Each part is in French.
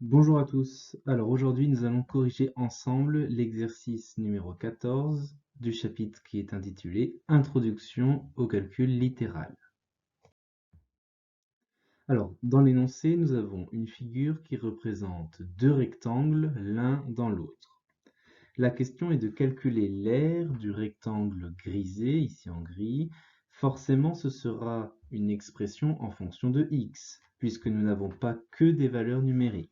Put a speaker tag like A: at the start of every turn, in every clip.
A: Bonjour à tous. Alors aujourd'hui, nous allons corriger ensemble l'exercice numéro 14 du chapitre qui est intitulé Introduction au calcul littéral. Alors, dans l'énoncé, nous avons une figure qui représente deux rectangles l'un dans l'autre. La question est de calculer l'aire du rectangle grisé, ici en gris. Forcément, ce sera une expression en fonction de x, puisque nous n'avons pas que des valeurs numériques.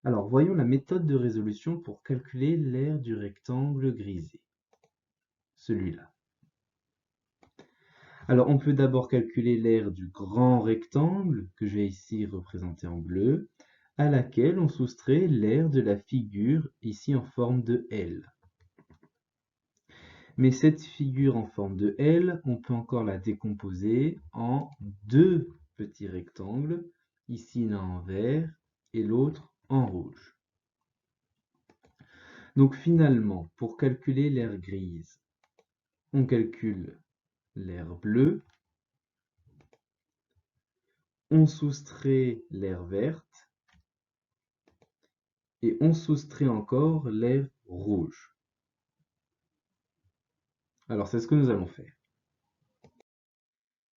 A: Alors, voyons la méthode de résolution pour calculer l'aire du rectangle grisé, celui-là. Alors, on peut d'abord calculer l'aire du grand rectangle, que je vais ici représenter en bleu, à laquelle on soustrait l'aire de la figure, ici en forme de L. Mais cette figure en forme de L, on peut encore la décomposer en deux petits rectangles, ici l'un en vert et l'autre en rouge. Donc finalement, pour calculer l'aire grise, on calcule l'aire bleue, on soustrait l'aire verte et on soustrait encore l'aire rouge. Alors c'est ce que nous allons faire.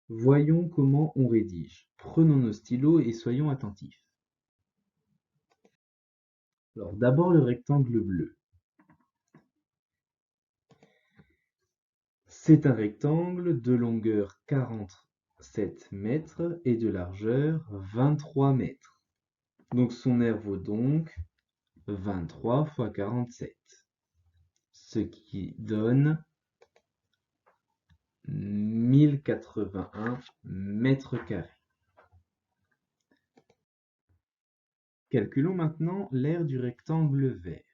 A: Voyons comment on rédige. Prenons nos stylos et soyons attentifs. Alors d'abord le rectangle bleu. C'est un rectangle de longueur 47 mètres et de largeur 23 mètres. Donc son aire vaut donc 23 fois 47, ce qui donne 1081 mètres carrés. Calculons maintenant l'aire du rectangle vert.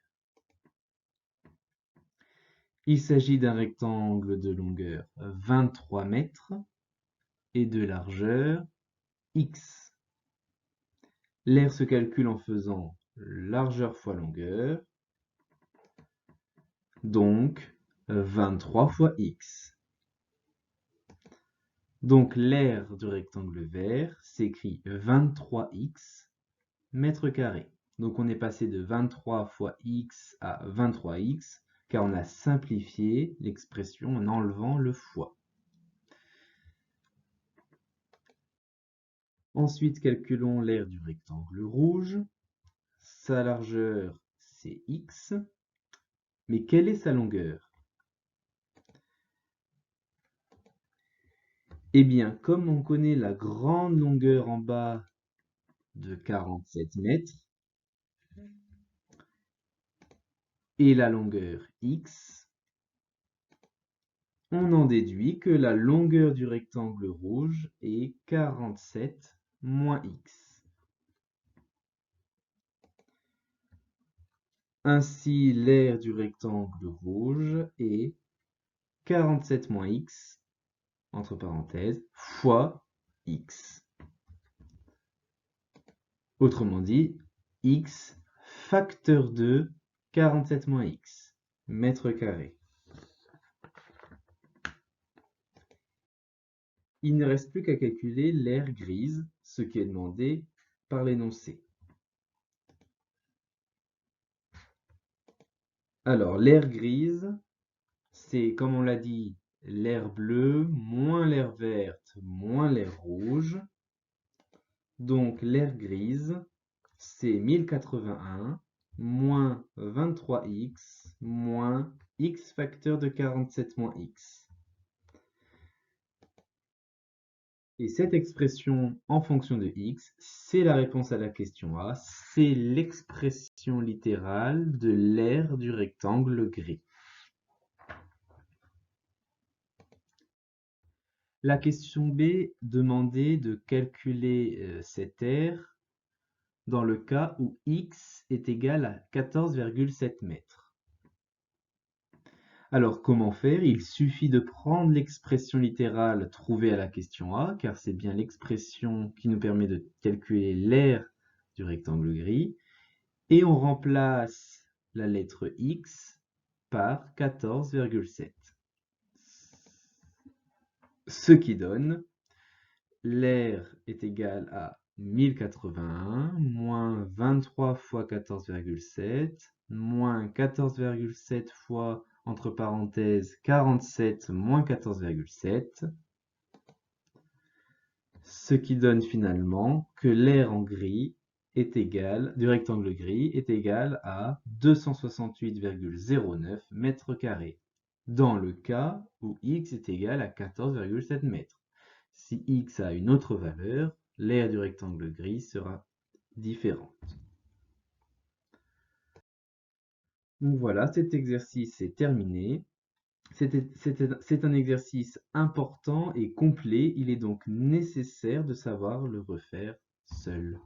A: Il s'agit d'un rectangle de longueur 23 mètres et de largeur x. L'aire se calcule en faisant largeur fois longueur, donc 23 fois x. Donc l'aire du rectangle vert s'écrit 23x mètres carrés. Donc on est passé de 23 fois x à 23x, car on a simplifié l'expression en enlevant le fois. Ensuite, calculons l'aire du rectangle rouge. Sa largeur, c'est x. Mais quelle est sa longueur? Eh bien, comme on connaît la grande longueur en bas de 47 mètres et la longueur x, on en déduit que la longueur du rectangle rouge est 47 moins x. Ainsi, l'aire du rectangle rouge est 47 moins x, entre parenthèses, fois x. Autrement dit, x facteur de 47 moins x, mètres carrés. Il ne reste plus qu'à calculer l'aire grise, ce qui est demandé par l'énoncé. Alors, l'aire grise, c'est, comme on l'a dit, l'aire bleue moins l'aire verte moins l'aire rouge. Donc, l'aire grise, c'est 1081 moins 23x moins x facteur de 47 moins x. Et cette expression en fonction de x, c'est la réponse à la question A, c'est l'expression littérale de l'aire du rectangle gris. La question B demandait de calculer cette aire dans le cas où x est égal à 14,7 mètres. Alors comment faire? Il suffit de prendre l'expression littérale trouvée à la question A, car c'est bien l'expression qui nous permet de calculer l'aire du rectangle gris, et on remplace la lettre x par 14,7. Ce qui donne l'aire est égal à 1081 moins 23 fois 14,7 moins 14,7 fois, entre parenthèses, 47 moins 14,7, ce qui donne finalement que l'aire en gris est égal, du rectangle gris est égal à 268,09 mètres carrés, dans le cas où x est égal à 14,7 mètres. Si x a une autre valeur, l'aire du rectangle gris sera différente. Donc voilà, cet exercice est terminé. C'est un exercice important et complet, il est donc nécessaire de savoir le refaire seul.